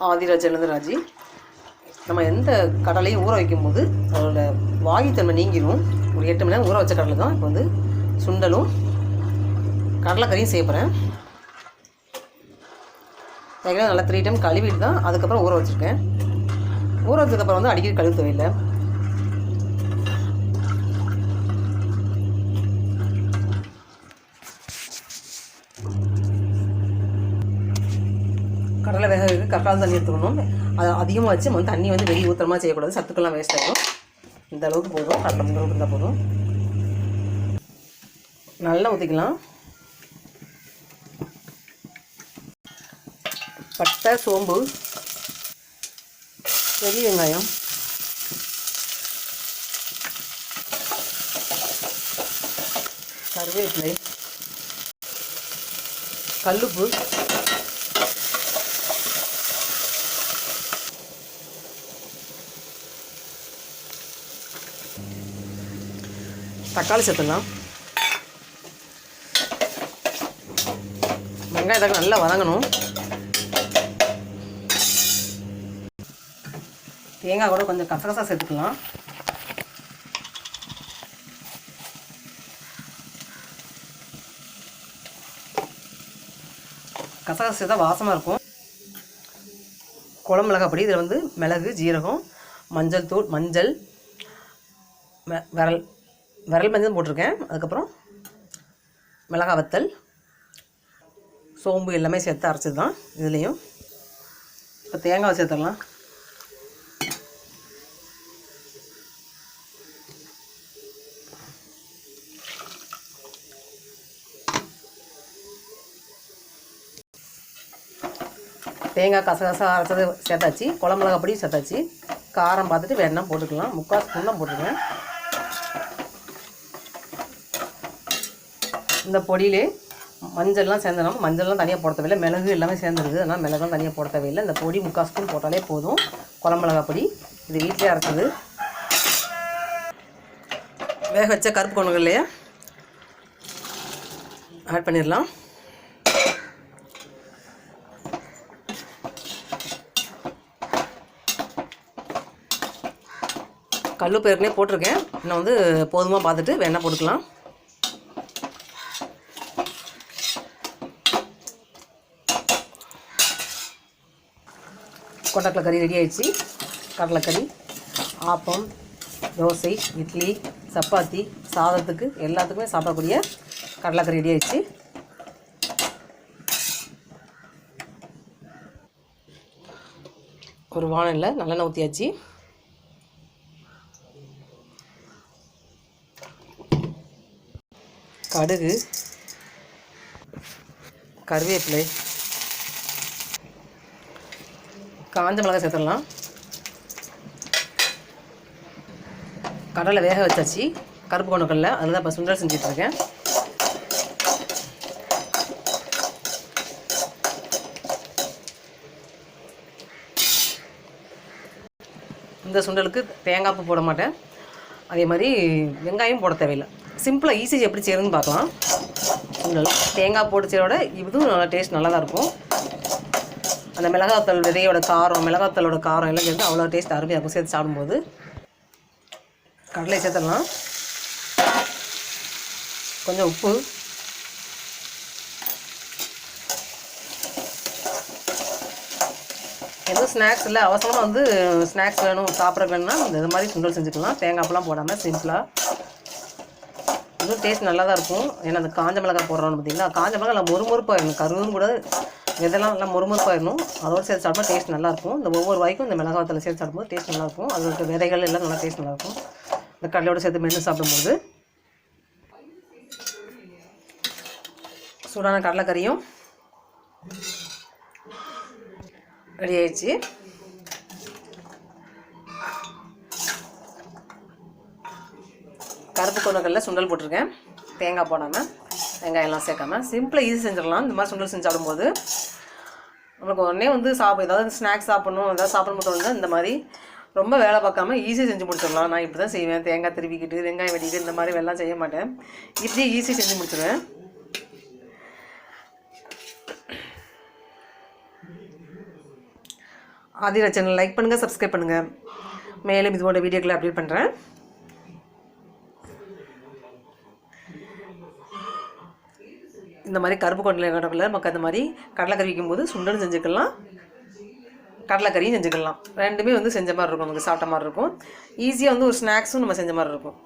ஆதிராஜிலேருந்து ராஜி. நம்ம எந்த கடலையும் ஊற வைக்கும்போது அதோட வாயுத்தன்மை நீங்கிடும். ஒரு 8 மணி நேரம் ஊற வச்ச கடலை தான். இப்போ வந்து சுண்டலும் கடலைக்கறியும் செய்ய போகிறேன். ஏற்கனவே நல்லா 3 டைம் கழுவிட்டு தான் அதுக்கப்புறம் ஊற வச்சுருக்கேன். ஊற வச்சதுக்கப்புறம் வந்து அடிக்கடி கழுவு தேவையில்லை. கடலை வேக வைக்க கரெக்டாக தண்ணி எடுத்துக்கணும். அதை அதிகமாக வச்சு வந்து தண்ணி வந்து வெளியே ஊற்றமாக செய்யக்கூடாது. சத்துக்கெல்லாம் வேஸ்ட் ஆகும். இந்த அளவுக்கு போதும். கடலை இந்த அளவுக்கு இருந்தால் போதும். நல்லா ஊற்றிக்கலாம். பட்டை, சோம்பு, பெரிய வெங்காயம், கருவேப்பிலை, கல்லுப்பு, தக்காளி சேர்த்துக்கலாம். வெங்காயத்தை நல்லா வதங்கணும். தேங்காய் கூட கொஞ்சம் கசகசா சேர்த்துக்கலாம். கசகசா சேர்த்தா வாசமாக இருக்கும். குழம்பு மிளகாய் பொடி, இதில் வந்து மிளகு, ஜீரகம், மஞ்சள் தூள், மஞ்சள், விரல் மஞ்சள் போட்டிருக்கேன். அதுக்கப்புறம் மிளகாய் வத்தல், சோம்பு எல்லாமே சேர்த்து அரைச்சது தான் இதுலேயும். இப்போ தேங்காய் சேர்த்துடலாம். தேங்காய் கசகசா அரைச்சது சேர்த்தாச்சு. குழம்பு மிளகாய் பொடி சேர்த்தாச்சு. காரம் பார்த்துட்டு வேணா போட்டுக்கலாம். 3/4 ஸ்பூன் தான் போட்டுருக்கேன். இந்த பொடியிலே மஞ்சள்லாம் சேர்ந்தோம். மஞ்சள்லாம் தனியாக போட தேவையில்லை. மிளகு எல்லாமே சேர்ந்துருது. அதனால் மிளகுலாம் தனியாக போட தேவையில்லை. இந்த பொடி 3/4 ஸ்பூன் போட்டாலே போதும். குழம்பு மிளகாய் பொடி இது வீட்டிலே அரைச்சது. வேக வச்ச கருப்பு கொண்டைக்கடலையை ஆட் பண்ணிடலாம். கல்லுப்பு ஏற்கனவே போட்டிருக்கேன். இன்னும் வந்து போதுமாக பார்த்துட்டு வேணா போட்டுக்கலாம். கொண்டக்கடலை கறி ரெடி ஆகிடுச்சு. கடலைக்கறி, ஆப்பம், தோசை, இட்லி, சப்பாத்தி, சாதத்துக்கு எல்லாத்துக்குமே சாப்பிடக்கூடிய கடலைக்கறி ரெடி ஆகிடுச்சு. ஒரு வானலில் நல்லெண்ணெய் ஊற்றியாச்சு. கடுகு, கருவேப்பிலை, காஞ்ச மிளகாய் சேர்த்துடலாம். கடலை வேக வச்சாச்சு. கருப்பு கொண்டைக்கடலை அதில் தான் இப்போ சுண்டல் செஞ்சிட்ருக்கேன். இந்த சுண்டலுக்கு தேங்காய் பூ போட மாட்டேன். அதே மாதிரி வெங்காயம் போட தேவையில்லை. சிம்பிளாக ஈஸி எப்படி செய்யறதுன்னு பார்க்கலாம். சுண்டல் தேங்காய் போட்டு செய்யறோட இதுவும் நல்லா டேஸ்ட் நல்லா தான் இருக்கும். அந்த மிளகாத்தூள் விதையோட காரம், மிளகாத்தூளோட காரம் எல்லாம் சேர்த்து அவ்வளோ டேஸ்ட் அருமையாக இருக்கும் சேர்த்து சாப்பிடும்போது. கடலை சேர்த்துடலாம். கொஞ்சம் உப்பு, எதுவும் ஸ்நாக்ஸ் இல்லை, அவசரமாக வந்து ஸ்நாக்ஸ் வேணும் சாப்பிட்ற வேணும்னா இந்த மாதிரி சுண்டல் செஞ்சுக்கலாம். தேங்காய்லாம் போடாமல் சிம்பிளாக. இதுவும் டேஸ்ட் நல்லா தான் இருக்கும். ஏன்னா அந்த காஞ்ச மிளகாய் போடுறோன்னு பார்த்தீங்கன்னா, காஞ்ச மிளகாய் நல்லா மொறுமொறுப்பாயிடணும். கருவும் கூட இதெல்லாம் நல்லா மொறுமொறுப்பாயிடணும். அதோடு சேர்த்து சாப்பிட்டா டேஸ்ட் நல்லாயிருக்கும். இந்த ஒவ்வொரு வாய்க்கும் இந்த மிளகாத்தில் சேர்த்து சாப்பிடும்போது டேஸ்ட் நல்லாயிருக்கும். அதோட விதைகள் எல்லாம் நல்லா டேஸ்ட் நல்லாயிருக்கும். இந்த கடலையோடு சேர்த்து மென்று சாப்பிடும்போது. சூடான கடலைக்கறியும் ரெடி ஆயிடுச்சு. கருப்பு கொண்டைக்கடலை சுண்டல் போட்டிருக்கேன். தேங்காய் போடாமல், வெங்காயம்லாம் சேர்க்காம சிம்பிளாக ஈஸி செஞ்சிடலாம். இந்த மாதிரி சுண்டல் செஞ்சு சாப்பிடும்போது நம்மளுக்கு உடனே வந்து ஏதாவது ஸ்நாக்ஸ் சாப்பிட்ணும், ஏதாவது சாப்பிடணும் தோணுது. இந்த மாதிரி ரொம்ப வேலை பார்க்காம ஈஸியாக செஞ்சு முடிச்சிடலாம். நான் இப்படி தான் செய்வேன். தேங்காய் திருவிக்கிட்டு, வெங்காயம் வெட்டிக்கிட்டு இந்த மாதிரி வெள்ளம் செய்ய மாட்டேன். இப்படியே ஈஸியாக செஞ்சு முடிச்சிடுவேன். ஆதிரா சேனல் லைக் பண்ணுங்கள், சப்ஸ்கிரைப் பண்ணுங்கள். மேலும் இதுபோன்ற வீடியோக்களை அப்டேட் பண்ணுறேன். இந்த மாதிரி கருப்பு கடலை நமக்கு அந்த மாதிரி கடலைக்கறி வைக்கும்போது சுண்டல் செஞ்சுக்கலாம், கடலைக்கறியும் செஞ்சுக்கலாம். ரெண்டுமே வந்து செஞ்ச மாதிரி இருக்கும், நமக்கு சாப்பிட்ட மாதிரி இருக்கும். ஈஸியாக வந்து ஒரு ஸ்நாக்ஸும் நம்ம செஞ்ச மாதிரி இருக்கும்.